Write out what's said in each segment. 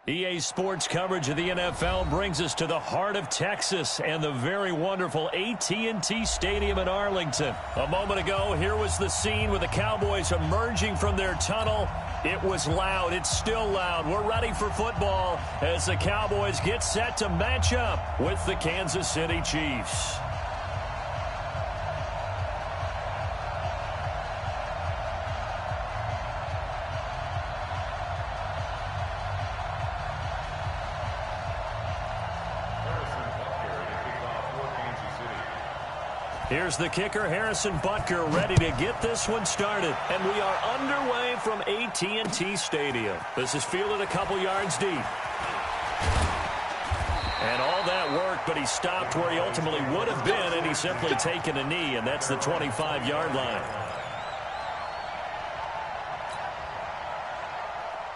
EA Sports coverage of the NFL brings us to the heart of Texas and the very wonderful AT&T Stadium in Arlington. A moment ago, here was the scene with the Cowboys emerging from their tunnel. It was loud. It's still loud. We're ready for football as the Cowboys get set to match up with the Kansas City Chiefs. Here's the kicker, Harrison Butker, ready to get this one started. And we are underway from AT&T Stadium. This is fielded a couple yards deep. And all that work, but he stopped where he ultimately would have been, and he's simply taken a knee, and that's the 25-yard line.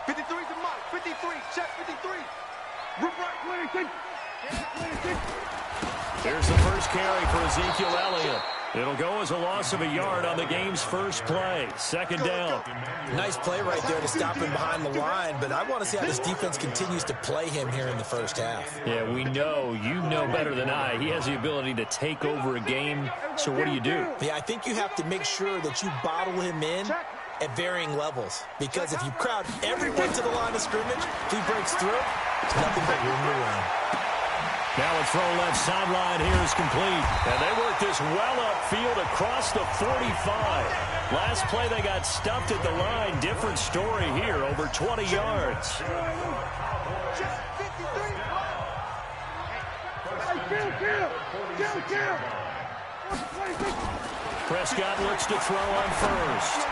53 to Mike. 53. Check 53. Rip right. 26. There's the first carry for Ezekiel Elliott. It'll go as a loss of a yard on the game's first play. Second down. Nice play right there to stop him behind the line, but I want to see how this defense continues to play him here in the first half. Yeah, we know. You know better than I. He has the ability to take over a game. So what do you do? Yeah, I think you have to make sure that you bottle him in at varying levels, because if you crowd everyone to the line of scrimmage, if he breaks through, there's nothing but room to run. Now a throw left sideline here is complete. And they work this well upfield across the 45. Last play they got stuffed at the line. Different story here, over 20 yards. Prescott looks to throw on first.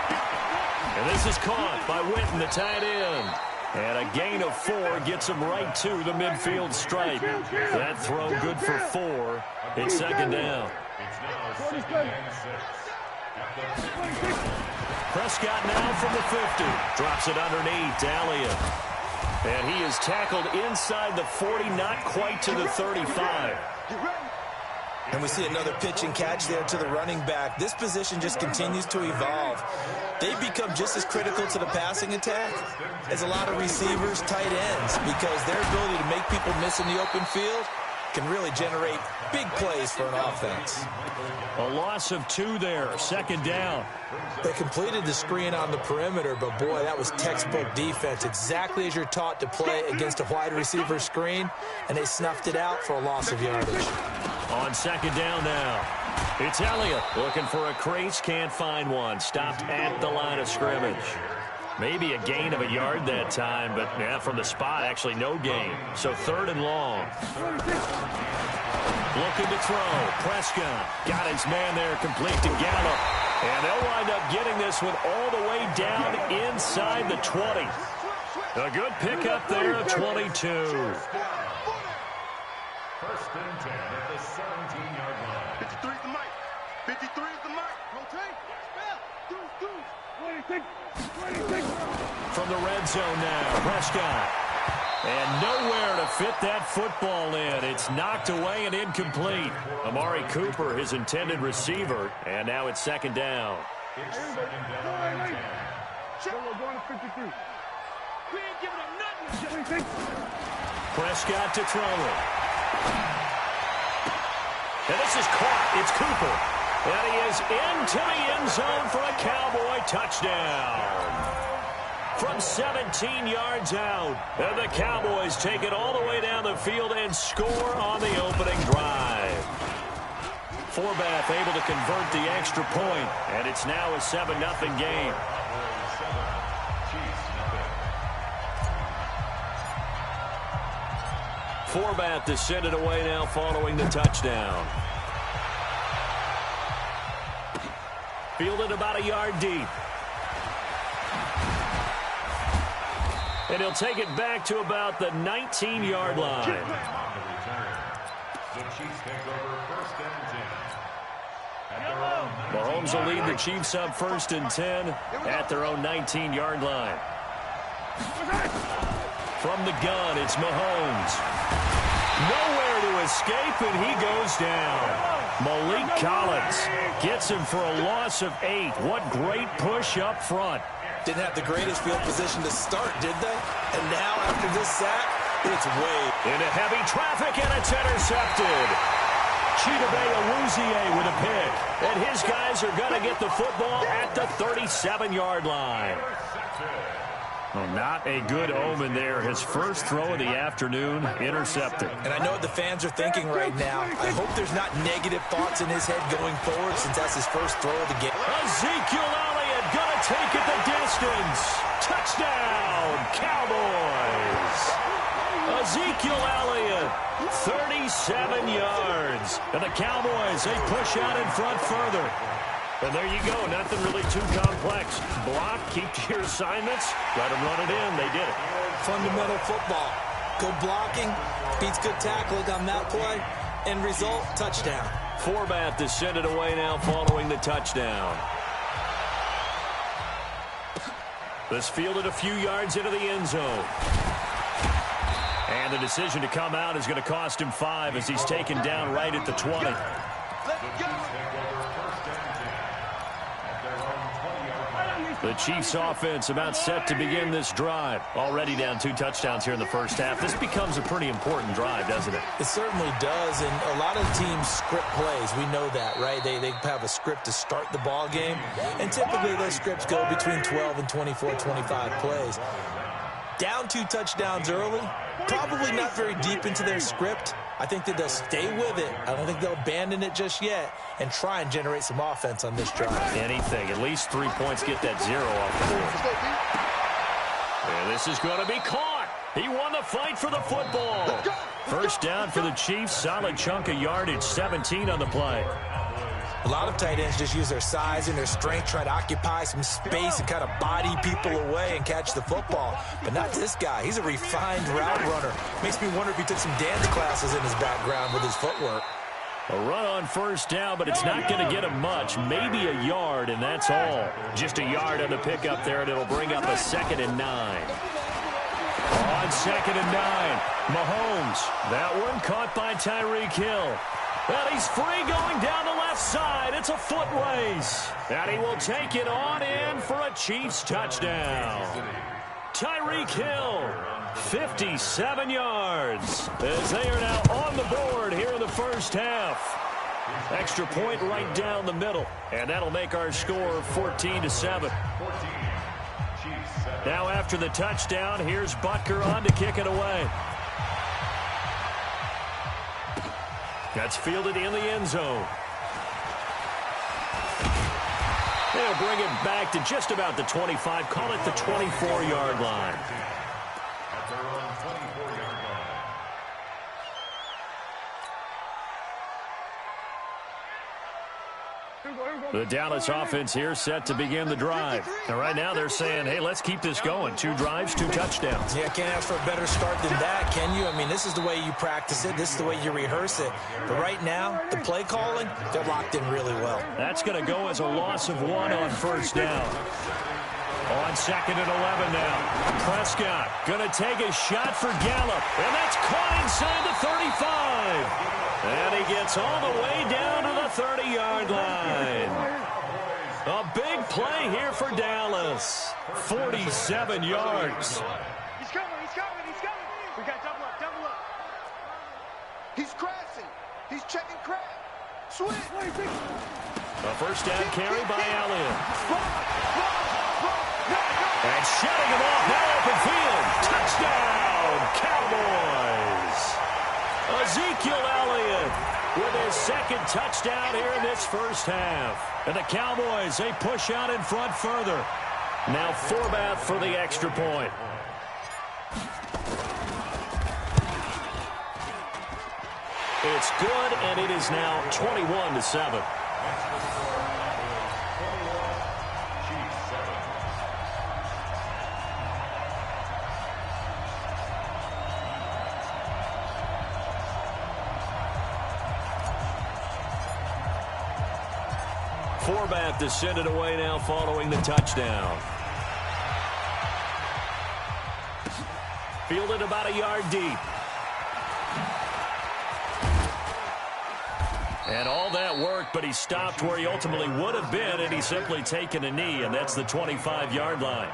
And this is caught by Witten, the tight end. And a gain of 4 gets him right to the midfield stripe. That throw good for 4. It's second down. Prescott now from the 50. Drops it underneath to Elliott. And he is tackled inside the 40, not quite to the 35. And we see another pitch and catch there to the running back. This position just continues to evolve. They become just as critical to the passing attack as a lot of receivers, tight ends, because their ability to make people miss in the open field can really generate big plays for an offense. A loss of 2 there, second down. They completed the screen on the perimeter, but boy, that was textbook defense, exactly as you're taught to play against a wide receiver screen, and they snuffed it out for a loss of yardage. On second down now, it's Elliott looking for a crease, can't find one. Stopped at the line of scrimmage. Maybe a gain of a yard that time, but yeah, from the spot, actually no gain. So third and long. Looking to throw. Prescott got his man there, complete to Gallup. And they'll wind up getting this one all the way down inside the 20. A good pickup there of 22. First and 10 at the 17-yard line. 53 is the mic. 53 is the mic. Rotate. Spell. 26. From the red zone now, Prescott. And nowhere to fit that football in. It's knocked away and incomplete. Amari Cooper, his intended receiver, and now it's second down. It's second down and 10. We're going to 53. We ain't giving up nothing. Prescott to throw it. And this is caught. It's Cooper. And he is into the end zone for a Cowboy touchdown. From 17 yards out, and the Cowboys take it all the way down the field and score on the opening drive. Forbath able to convert the extra point, and it's now a 7-0 game. Forbath to send it away now following the touchdown. Fielded about a yard deep. And he'll take it back to about the 19-yard line. The Chiefs take over first and 10. Mahomes will lead the Chiefs up first and 10 at their own 19-yard line. From the gun, it's Mahomes. Nowhere to escape, and he goes down. Malik Collins gets him for a loss of 8. What great push up front. Didn't have the greatest field position to start, did they? And now, after this sack, it's way into heavy traffic, and it's intercepted. Chidobe Awuzie with a pick. And his guys are going to get the football at the 37-yard line. Well, not a good omen there. His first throw of the afternoon, intercepted. And I know what the fans are thinking right now. I hope there's not negative thoughts in his head going forward since that's his first throw of the game. Ezekiel Elliott going to take it the distance. Touchdown, Cowboys. Ezekiel Elliott, 37 yards. And the Cowboys, they push out in front further. And there you go, nothing really too complex. Block, keep to your assignments, let them run it in. They did it. Fundamental football. Good blocking, beats good tackling on that play. End result, touchdown. Forbath to send it away now following the touchdown. This fielded a few yards into the end zone. And the decision to come out is going to cost him 5 as he's taken down right at the 20. Let's go. The Chiefs offense about set to begin this drive. Already down 2 touchdowns here in the first half. This becomes a pretty important drive, doesn't it? It certainly does, and a lot of teams script plays. We know that, right? They have a script to start the ball game, and typically those scripts go between 12 and 24, 25 plays. Down 2 touchdowns early, probably not very deep into their script. I think that they'll stay with it. I don't think they'll abandon it just yet and try and generate some offense on this drive. Anything. At least 3 points, get that 0 off the board. And this is going to be caught. He won the fight for the football. First down for the Chiefs. Solid chunk of yardage, 17 on the play. A lot of tight ends just use their size and their strength, try to occupy some space and kind of body people away and catch the football. But not this guy. He's a refined route runner. Makes me wonder if he took some dance classes in his background with his footwork. A run on first down, but it's not going to get him much. Maybe a yard, and that's all. Just a yard on the pickup there, and it'll bring up a 2nd and 9. On 2nd and 9, Mahomes. That one caught by Tyreek Hill. And he's free going down the left side. It's a foot race. And he will take it on in for a Chiefs touchdown. Tyreek Hill, 57 yards. As they are now on the board here in the first half. Extra point right down the middle. And that'll make our score 14-7. Now after the touchdown, here's Butker on to kick it away. That's fielded in the end zone. They'll bring it back to just about the 25. Call it the 24-yard line. At their own 24-yard line. The Dallas offense here set to begin the drive. And right now they're saying, hey, let's keep this going. 2 drives, 2 touchdowns. Yeah, can't ask for a better start than that, can you? I mean, this is the way you practice it. This is the way you rehearse it. But right now, the play calling, they're locked in really well. That's going to go as a loss of 1 on first down. On 2nd and 11 now. Prescott going to take a shot for Gallup. And that's caught inside the 35. And he gets all the way down to the 30-yard line. A big play here for Dallas. 47 yards. He's coming. We got double up. He's crashing. He's checking crack. Switch. A first down carry by Elliott. And shutting him off now open field. Touchdown, Cowboys. Ezekiel Elliott with his 2nd touchdown here in this first half. And the Cowboys, they push out in front further. Now Forbath for the extra point. It's good, and it is now 21-7. Forbath to send it away now following the touchdown. Fielded about a yard deep. And all that work, but he stopped where he ultimately would have been, and he's simply taken a knee, and that's the 25-yard line.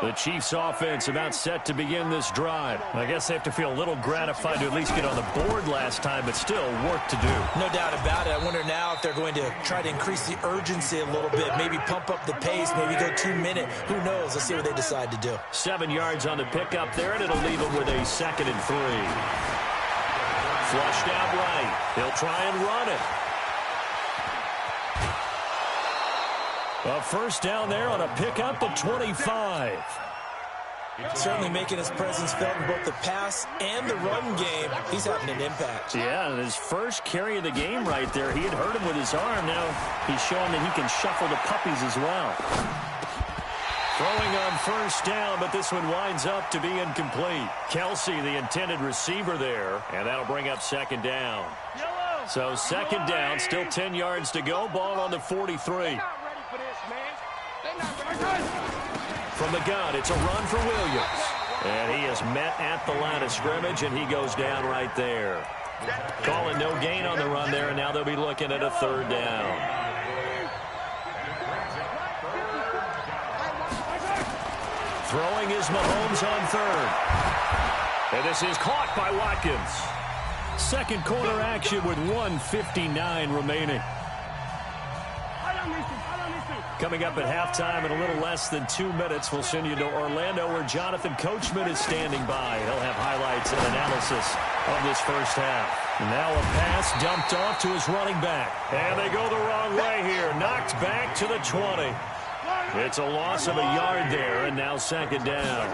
The Chiefs' offense about set to begin this drive. I guess they have to feel a little gratified to at least get on the board last time, but still work to do. No doubt about it. I wonder now if they're going to try to increase the urgency a little bit, maybe pump up the pace, maybe go 2-minute. Who knows? Let's see what they decide to do. 7 yards on the pickup there, and it'll leave him with a 2nd and 3. Flushed out right. He'll try and run it. A first down there on a pickup of 25. Certainly making his presence felt in both the pass and the run game. He's having an impact. Yeah, and his first carry of the game right there, he had hurt him with his arm. Now he's showing that he can shuffle the puppies as well. Throwing on first down, but this one winds up to be incomplete. Kelsey, the intended receiver there, and that'll bring up 2nd down. So 2nd down, still 10 yards to go. Ball on the 43. From the gun, it's a run for Williams. And he is met at the line of scrimmage, and he goes down right there. Calling no gain on the run there, and now they'll be looking at a 3rd down. Throwing is Mahomes on 3rd. And this is caught by Watkins. 2nd quarter action with 1:59 remaining. Coming up at halftime in a little less than 2 minutes, we'll send you to Orlando where Jonathan Coachman is standing by. He'll have highlights and analysis of this first half. Now a pass dumped off to his running back. And they go the wrong way here. Knocked back to the 20. It's a loss of a yard there, and now 2nd down.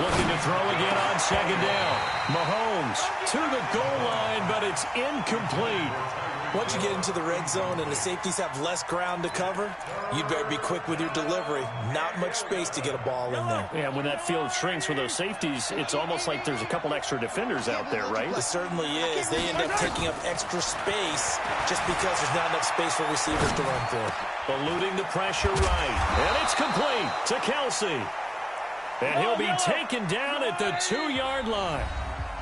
Looking to throw again on 2nd down. Mahomes to the goal line, but it's incomplete. Once you get into the red zone and the safeties have less ground to cover, you'd better be quick with your delivery. Not much space to get a ball in there. Yeah, when that field shrinks with those safeties, it's almost like there's a couple extra defenders out there, right? It certainly is. They end up taking up extra space just because there's not enough space for receivers to run through. Eluding the pressure right. And it's complete to Kelsey. And he'll be taken down at the 2-yard line.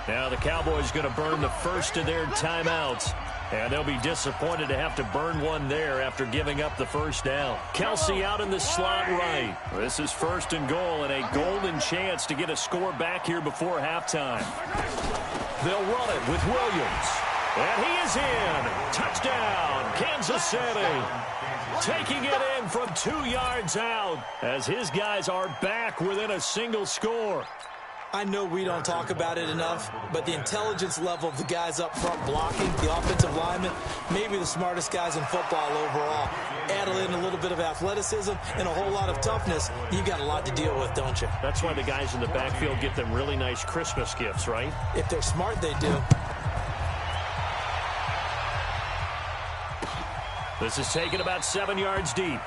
Now the Cowboys going to burn the first of their timeouts. And they'll be disappointed to have to burn one there after giving up the first down. Kelsey out in the slot right. This is 1st and goal and a golden chance to get a score back here before halftime. They'll run it with Williams. And he is in. Touchdown, Kansas City. Taking it in from 2 yards out as his guys are back within a single score. I know we don't talk about it enough, but the intelligence level of the guys up front blocking, the offensive linemen, maybe the smartest guys in football overall. Add in a little bit of athleticism and a whole lot of toughness, you've got a lot to deal with, don't you? That's why the guys in the backfield get them really nice Christmas gifts, right? If they're smart, they do. This is taken about 7 yards deep.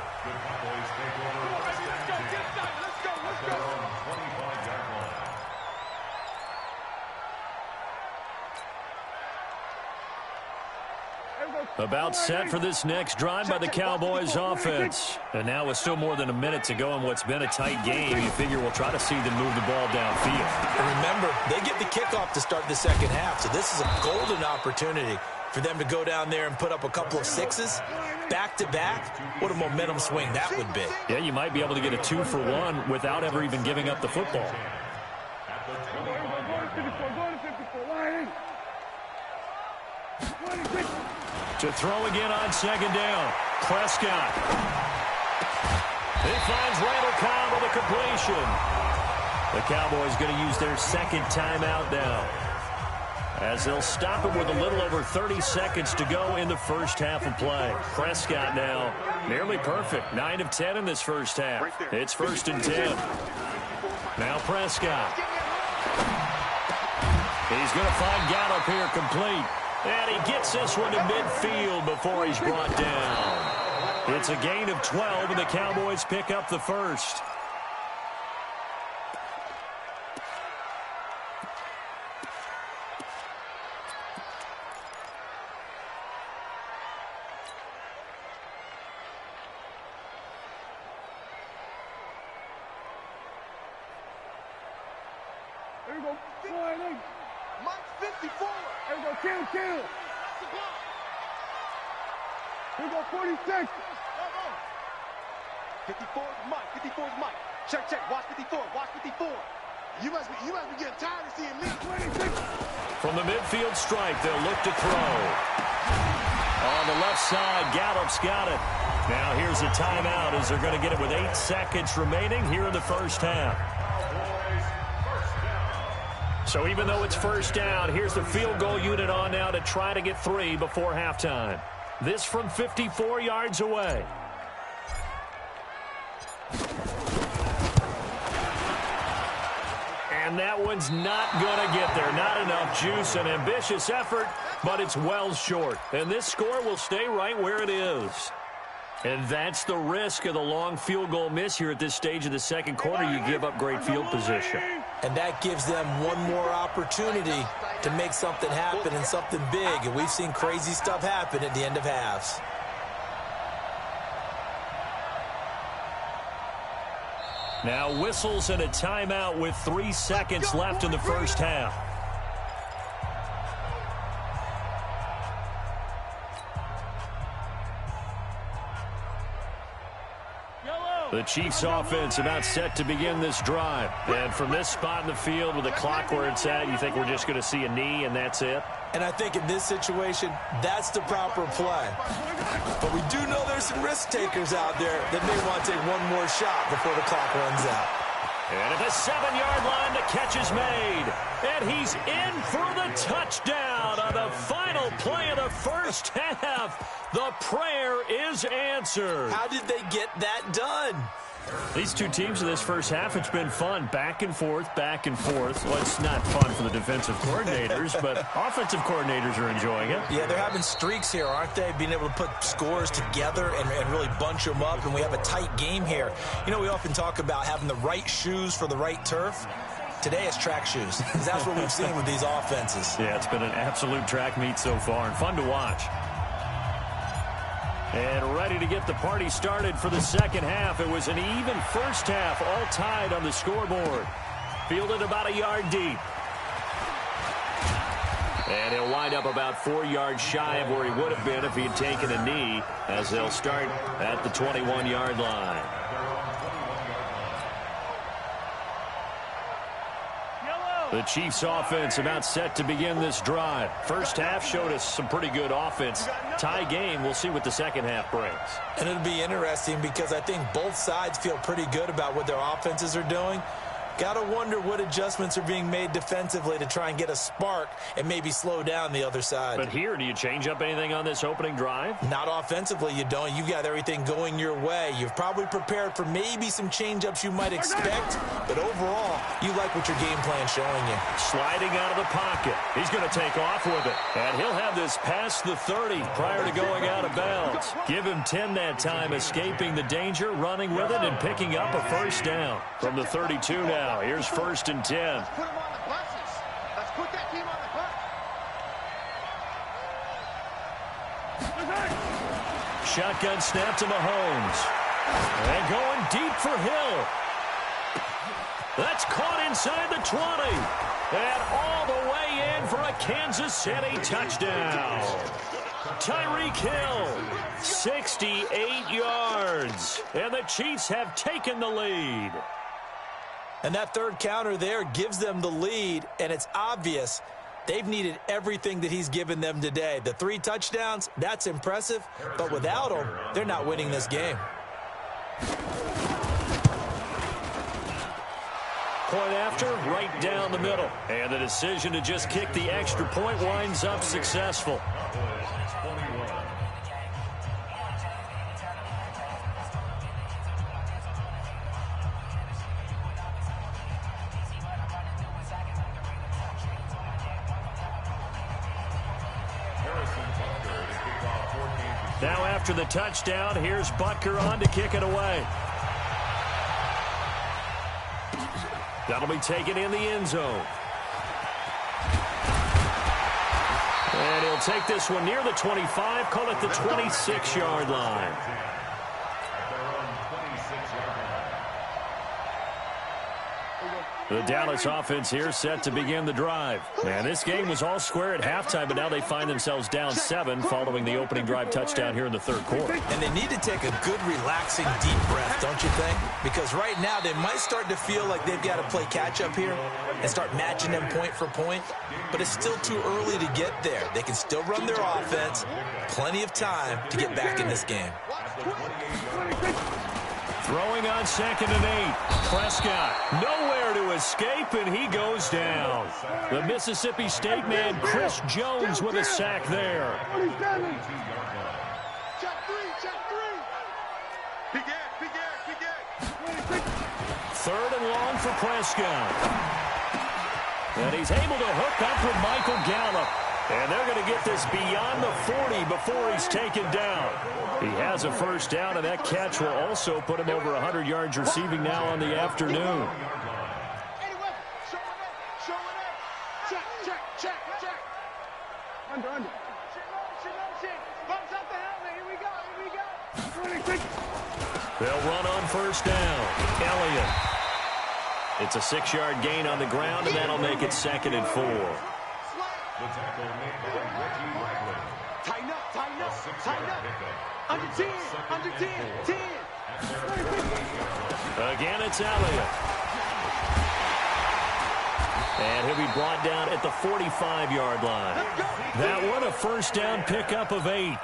About set for this next drive by the Cowboys offense. And now with still more than a minute to go in what's been a tight game, you figure we'll try to see them move the ball downfield. And remember, they get the kickoff to start the second half, so this is a golden opportunity for them to go down there and put up a couple of 6s back-to-back. What a momentum swing that would be. Yeah, you might be able to get a 2-for-1 without ever even giving up the football. To throw again on 2nd down. Prescott. He finds Randall Cobb with a completion. The Cowboys going to use their 2nd timeout now, as they'll stop it with a little over 30 seconds to go in the first half of play. Prescott now nearly perfect. 9 of 10 in this first half. It's 1st and 10. Now Prescott. He's going to find Gallup here complete. And he gets this one to midfield before he's brought down. It's a gain of 12, and the Cowboys pick up the first. Mike's 54. Here we go, kill. Here we go, 46. 54 is Mike. 54 is Mike. Check. Watch 54. Watch 54. You must be getting tired of seeing me. 26. From the midfield stripe, they'll look to throw. On the left side, Gallup's got it. Now here's a timeout as they're going to get it with 8 seconds remaining here in the first half. So even though it's first down, here's the field goal unit on now to try to get 3 before halftime. This from 54 yards away. And that one's not going to get there. Not enough juice. An ambitious effort, but it's well short. And this score will stay right where it is. And that's the risk of the long field goal miss here at this stage of the second quarter. You give up great field position. And that gives them one more opportunity to make something happen and something big. And we've seen crazy stuff happen at the end of halves. Now whistles and a timeout with 3 seconds left in the first half. The Chiefs offense about set to begin this drive. And from this spot in the field with the clock where it's at, you think we're just going to see a knee and that's it? And I think in this situation, that's the proper play. But we do know there's some risk takers out there that may want to take one more shot before the clock runs out. And at the 7-yard line, the catch is made. And he's in for the touchdown on the final play of the first half. The prayer is answered. How did they get that done? These two teams in this first half, it's been fun. Back and forth, back and forth. Well, it's not fun for the defensive coordinators, but offensive coordinators are enjoying it. Yeah, they're having streaks here, aren't they? Being able to put scores together and really bunch them up, and we have a tight game here. You know, we often talk about having the right shoes for the right turf. Today it's track shoes, because that's what we've seen with these offenses. Yeah, it's been an absolute track meet so far, and fun to watch. And ready to get the party started for the second half. It was an even first half, all tied on the scoreboard. Fielded about a yard deep. And he'll wind up about 4 yards shy of where he would have been if he had taken a knee, as they'll start at the 21-yard line. The Chiefs offense about set to begin this drive. First half showed us some pretty good offense. Tie game, we'll see what the second half brings. And it'll be interesting because I think both sides feel pretty good about what their offenses are doing. Got to wonder what adjustments are being made defensively to try and get a spark and maybe slow down the other side. But here, do you change up anything on this opening drive? Not offensively, you don't. You've got everything going your way. You've probably prepared for maybe some change-ups you might expect, but overall, you like what your game plan's showing you. Sliding out of the pocket. He's going to take off with it. And he'll have this past the 30 prior to going out of bounds. Give him 10 that time, escaping the danger, running with it, and picking up a first down from the 32 now. Here's 1st and 10. Let's put him on the buses. Let's put that team on the bus. Shotgun snap to Mahomes. And going deep for Hill. That's caught inside the 20. And all the way in for a Kansas City touchdown. Tyreek Hill, 68 yards. And the Chiefs have taken the lead. And that third counter there gives them the lead, and it's obvious they've needed everything that he's given them today. The 3 touchdowns, that's impressive, but without him, they're not winning this game. Point after, right down the middle. And the decision to just kick the extra point winds up successful. Now after the touchdown, here's Butker on to kick it away. That'll be taken in the end zone. And he'll take this one near the 25, call it the 26-yard line. The Dallas offense here set to begin the drive. Man, this game was all square at halftime, but now they find themselves down 7 following the opening drive touchdown here in the third quarter. And they need to take a good, relaxing, deep breath, don't you think? Because right now they might start to feel like they've got to play catch-up here and start matching them point for point. But it's still too early to get there. They can still run their offense. Plenty of time to get back in this game. Throwing on 2nd and 8. Prescott nowhere to escape, and he goes down. The Mississippi State man, Chris Jones, with a sack there. Third and long for Prescott. And he's able to hook up with Michael Gallup. And they're going to get this beyond the 40 before he's taken down. He has a first down, and that catch will also put him over 100 yards receiving now on the afternoon. They'll run on first down. Elliott. It's a 6-yard gain on the ground, and that'll make it 2nd and 4. The tackle made by Reggie Ragland. Tighten up, tighten up, tighten up. Under 10, under 10, 10. Again, it's Elliott. And he'll be brought down at the 45-yard line. That one, a first down pickup of 8.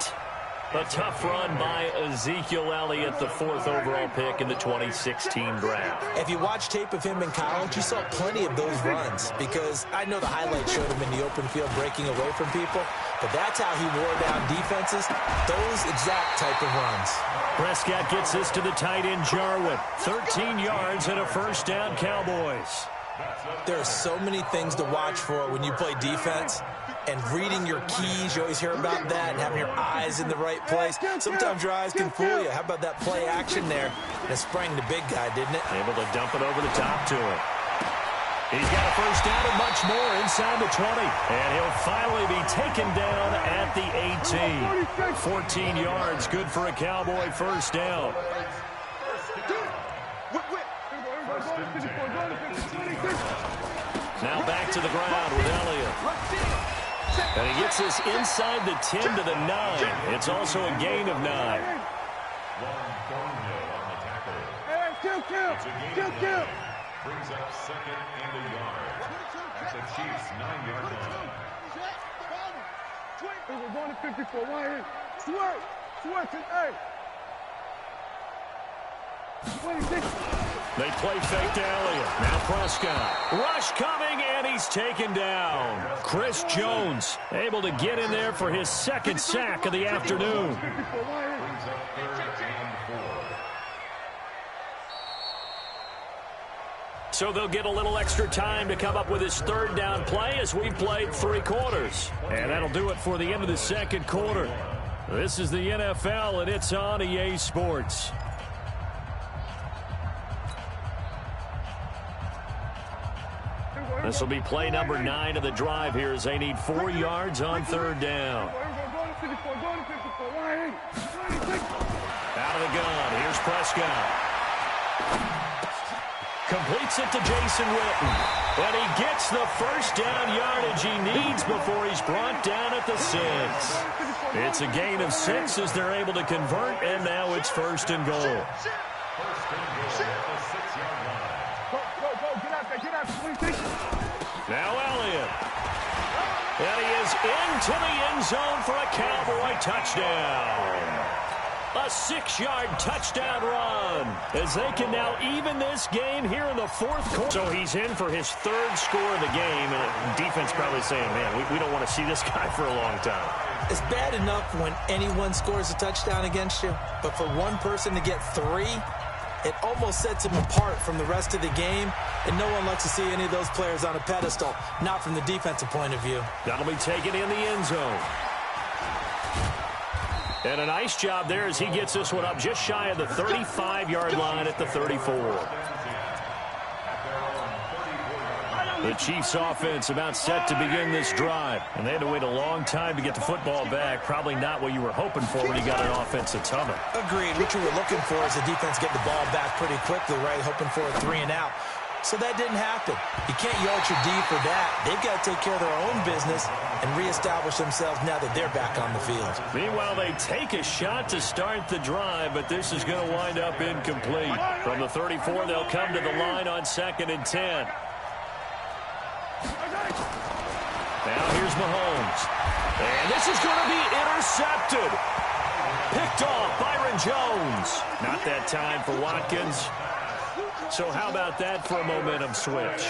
A tough run by Ezekiel Elliott, the 4th overall pick in the 2016 draft. If you watch tape of him in college, you saw plenty of those runs, because I know the highlights showed him in the open field breaking away from people, but that's how he wore down defenses, those exact type of runs. Prescott gets this to the tight end, Jarwin. 13 yards and a first down, Cowboys. There are so many things to watch for when you play defense. And reading your keys, you always hear about that, and having your eyes in the right place. Sometimes your eyes can fool you. How about that play action there? And it sprang the big guy, didn't it? Able to dump it over the top to him. He's got a first down and much more inside the 20. And he'll finally be taken down at the 18. 14 yards, good for a Cowboy first down. Now back to the ground with Elliott. And he gets this inside the 10 to the 9. It's also a gain of 9. Long Thornhill on the tackle. Hey, kill. Brings up 2nd and a yard. That's the Chiefs' 9-yard line. We're going to 54. One hit. Switch it. Hey. 26. They play fake to Elliott. Now Prescott. Rush coming, and he's taken down. Chris Jones able to get in there for his 2nd sack of the afternoon. Brings up 3rd and 4. So they'll get a little extra time to come up with his 3rd down play as we've played 3 quarters. And that'll do it for the end of the 2nd quarter. This is the NFL, and it's on EA Sports. This will be play number 9 of the drive here as they need 4 yards on 3rd down. Out of the gun. Here's Prescott. Completes it to Jason Witten. And he gets the first down yardage he needs before he's brought down at the 6. It's a gain of 6 as they're able to convert, and now it's 1st and goal. First and goal at the 6-yard line. Get out, 26. Now Elliott. And he is into the end zone for a Cowboy touchdown. A 6-yard touchdown run as they can now even this game here in the 4th quarter. So he's in for his 3rd score of the game, and defense probably saying, man, we don't want to see this guy for a long time. It's bad enough when anyone scores a touchdown against you, but for one person to get 3, it almost sets him apart from the rest of the game, and no one likes to see any of those players on a pedestal, not from the defensive point of view. That'll be taken in the end zone. And a nice job there as he gets this one up just shy of the 35-yard line at the 34. The Chiefs offense about set to begin this drive. And they had to wait a long time to get the football back. Probably not what you were hoping for when you got an offense that's humming. Agreed. What you were looking for is the defense get the ball back pretty quickly, right? Hoping for a 3 and out. So that didn't happen. You can't yard your D for that. They've got to take care of their own business and reestablish themselves now that they're back on the field. Meanwhile, they take a shot to start the drive, but this is going to wind up incomplete. From the 34, they'll come to the line on 2nd and 10. Now here's Mahomes. And this is going to be intercepted. Picked off Byron Jones. Not that time for Watkins. So how about that for a momentum switch?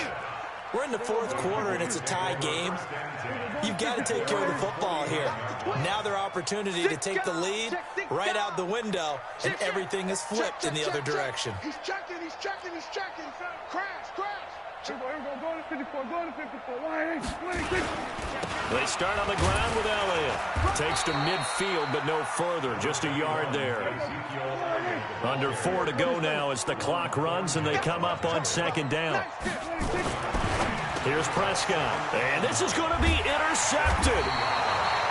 We're in the 4th quarter, and it's a tie game. You've got to take care of the football here. Now their opportunity to take the lead right out the window, and everything is flipped in the other direction. He's checking. Crash. Here we go. Go to 54. Go to 54. Why? They start on the ground with Elliott. Takes to midfield, but no further. Just a yard there. Under 4 to go now as the clock runs, and they come up on 2nd down. Here's Prescott. And this is going to be intercepted.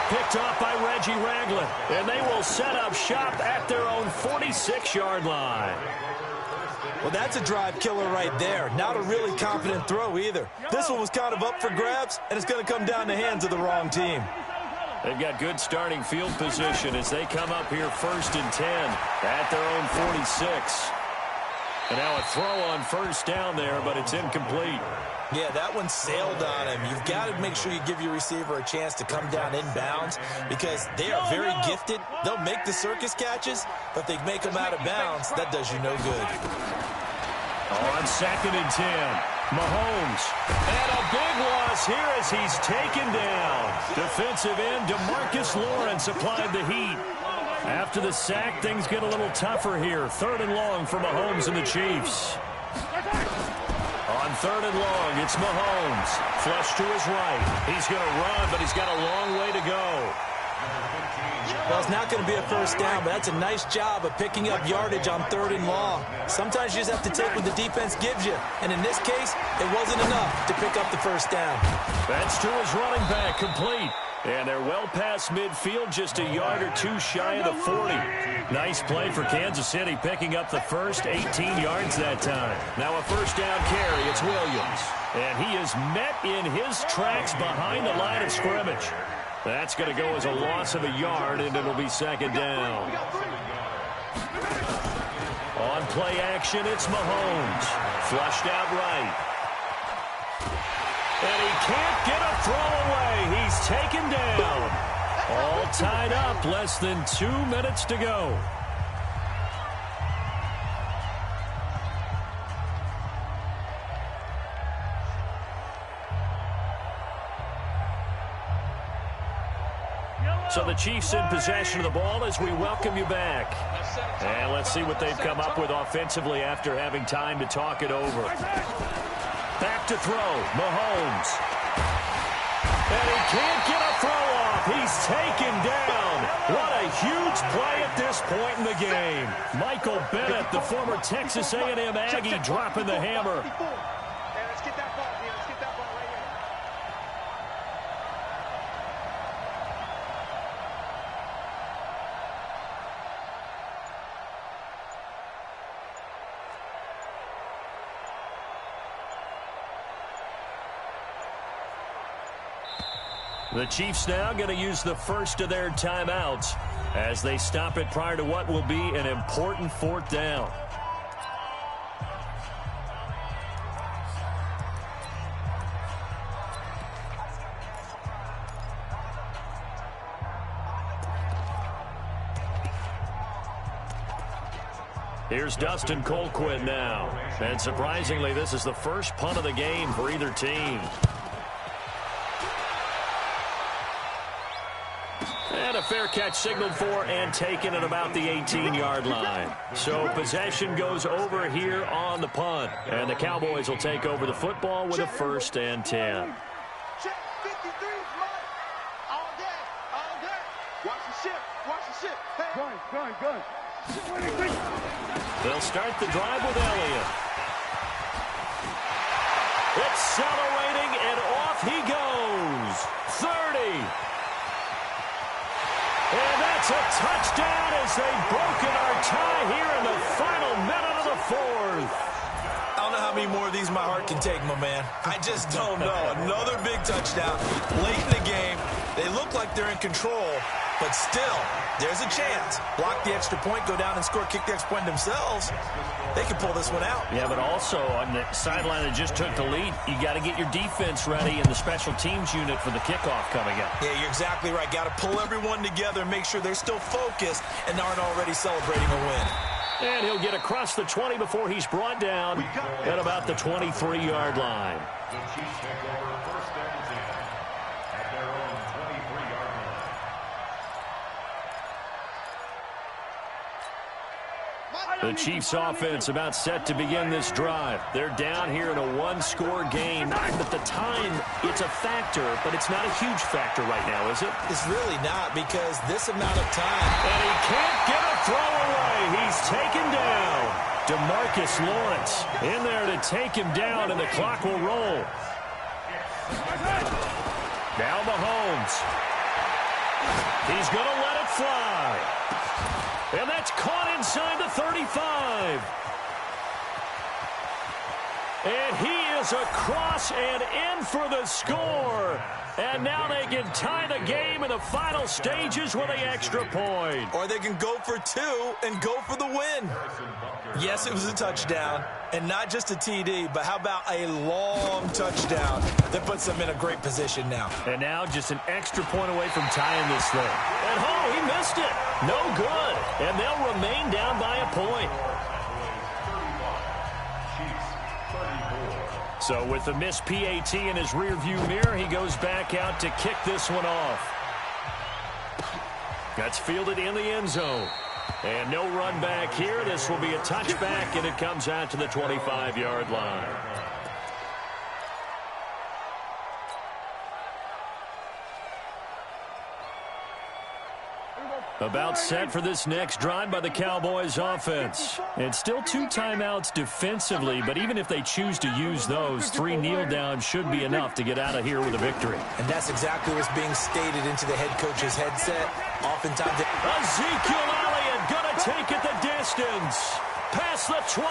Picked off by Reggie Ragland. And they will set up shop at their own 46-yard line. Well, that's a drive killer right there. Not a really confident throw either. This one was kind of up for grabs, and it's going to come down the hands of the wrong team. They've got good starting field position as they come up here 1st and 10 at their own 46. And now a throw on 1st down there, but it's incomplete. Yeah, that one sailed on him. You've got to make sure you give your receiver a chance to come down inbounds because they are very gifted. They'll make the circus catches, but they make them out of bounds. That does you no good. On 2nd and 10, Mahomes. And a big loss here as he's taken down. Defensive end DeMarcus Lawrence applied the heat. After the sack, things get a little tougher here. 3rd and long for Mahomes and the Chiefs. On 3rd and long, it's Mahomes. Flush to his right. He's going to run, but he's got a long way to go. Well, it's not going to be a 1st down, but that's a nice job of picking up yardage on 3rd and long. Sometimes you just have to take what the defense gives you, and in this case, it wasn't enough to pick up the 1st down. That's to his running back, complete. And they're well past midfield, just a yard or 2 shy of the 40. Nice play for Kansas City, picking up the first 18 yards that time. Now a 1st down carry, it's Williams. And he is met in his tracks behind the line of scrimmage. That's going to go as a loss of a yard, and it'll be 2nd down. On play action, it's Mahomes. Flushed out right. And he can't get a throw away. He's taken down. All tied up, less than 2 minutes to go. So the Chiefs in possession of the ball as we welcome you back. And let's see what they've come up with offensively after having time to talk it over. Back to throw, Mahomes. And he can't get a throw off. He's taken down. What a huge play at this point in the game. Michael Bennett, the former Texas A&M Aggie, dropping the hammer. Let's get that ball. Let's get that ball right here. The Chiefs now going to use the first of their timeouts as they stop it prior to what will be an important 4th down. Here's Dustin Colquitt now. And surprisingly, this is the first punt of the game for either team. And a fair catch signaled for and taken at about the 18-yard line. So possession goes over here on the punt. And the Cowboys will take over the football with a 1st and 10. Check 53 right. All day. Watch the ship. Hey. Gun. They'll start the drive with Elliott. Accelerating, and off he goes. 30. And that's a touchdown as they've broken our tie here in the final minute of the 4th. I don't know how many more of these my heart can take, my man. I just don't know. Another big touchdown late in the game. They look like they're in control, but still, there's a chance. Block the extra point, go down and score, kick the extra point themselves. They can pull this one out. Yeah, but also on the sideline that just took the lead, you got to get your defense ready and the special teams unit for the kickoff coming up. Yeah, you're exactly right. Got to pull everyone together and make sure they're still focused and aren't already celebrating a win. And he'll get across the 20 before he's brought down at about the 23-yard line. The Chiefs take over first and 10 at their own 23-yard line. The Chiefs offense about set to begin this drive. They're down here in a one-score game. But the time, it's a factor, but it's not a huge factor right now, is it? It's really not, because this amount of time. And he can't get a throw away. He's taken down. DeMarcus Lawrence in there to take him down, and the clock will roll. Now Mahomes. He's going to let it fly. And that's caught inside the 35. And he is across and in for the score. And now they can tie the game in the final stages with an extra point. Or they can go for two and go for the win. Yes, it was a touchdown, and not just a TD, but how about a long touchdown that puts them in a great position now. And now just an extra point away from tying this thing. And oh, he missed it. No good. And they'll remain down by a point. So with the missed PAT in his rearview mirror, he goes back out to kick this one off. That's fielded in the end zone. And no run back here. This will be a touchback, and it comes out to the 25-yard line. About set for this next drive by the Cowboys offense. It's still 2 timeouts defensively, but even if they choose to use those, 3 kneel downs should be enough to get out of here with a victory. And that's exactly what's being stated into the head coach's headset. Oftentimes, Ezekiel Elliott gonna take it the distance. Past the 20,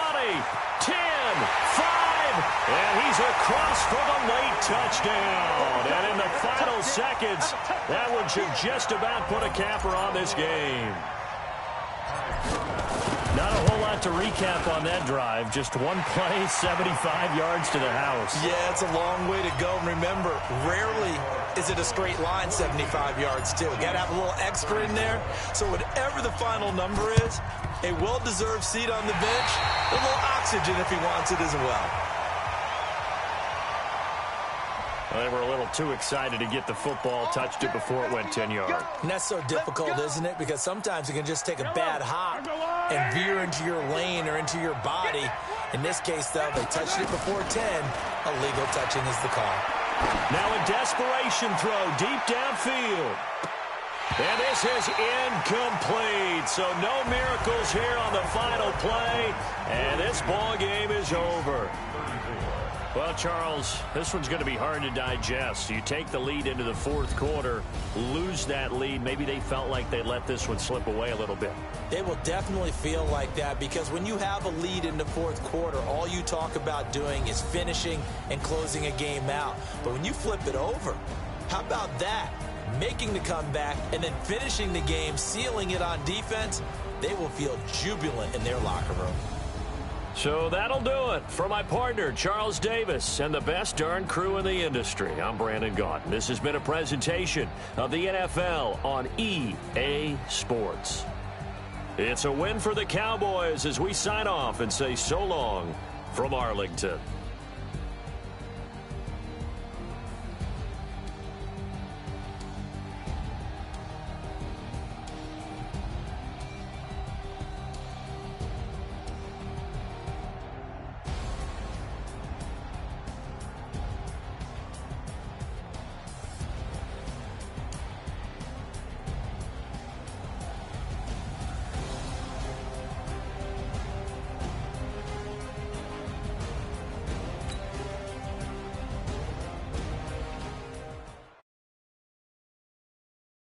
10, 5, and he's across for the late touchdown. And in the final seconds, that one should just about put a capper on this game. Not a whole lot to recap on that drive. Just one play, 75 yards to the house. Yeah, it's a long way to go. And remember, rarely is it a straight line 75 yards, too. Got to have a little extra in there. So whatever the final number is, a well-deserved seat on the bench, a little oxygen if he wants it as well. Well, they were a little too excited to get the football, touched it before it went 10 yards. And that's so difficult, isn't it? Because sometimes you can just take a bad hop and veer into your lane or into your body. In this case, though, they touched it before 10. Illegal touching is the call. Now a desperation throw deep downfield. And this is incomplete. So no miracles here on the final play. And this ball game is over. Well, Charles, this one's going to be hard to digest. You take the lead into the fourth quarter, lose that lead. Maybe they felt like they let this one slip away a little bit. They will definitely feel like that, because when you have a lead in the fourth quarter, all you talk about doing is finishing and closing a game out. But when you flip it over, how about that? Making the comeback and then finishing the game, sealing it on defense, they will feel jubilant in their locker room. So that'll do it. For my partner, Charles Davis, and the best darn crew in the industry, I'm Brandon Gaudin. This has been a presentation of the NFL on EA Sports. It's a win for the Cowboys as we sign off and say so long from Arlington.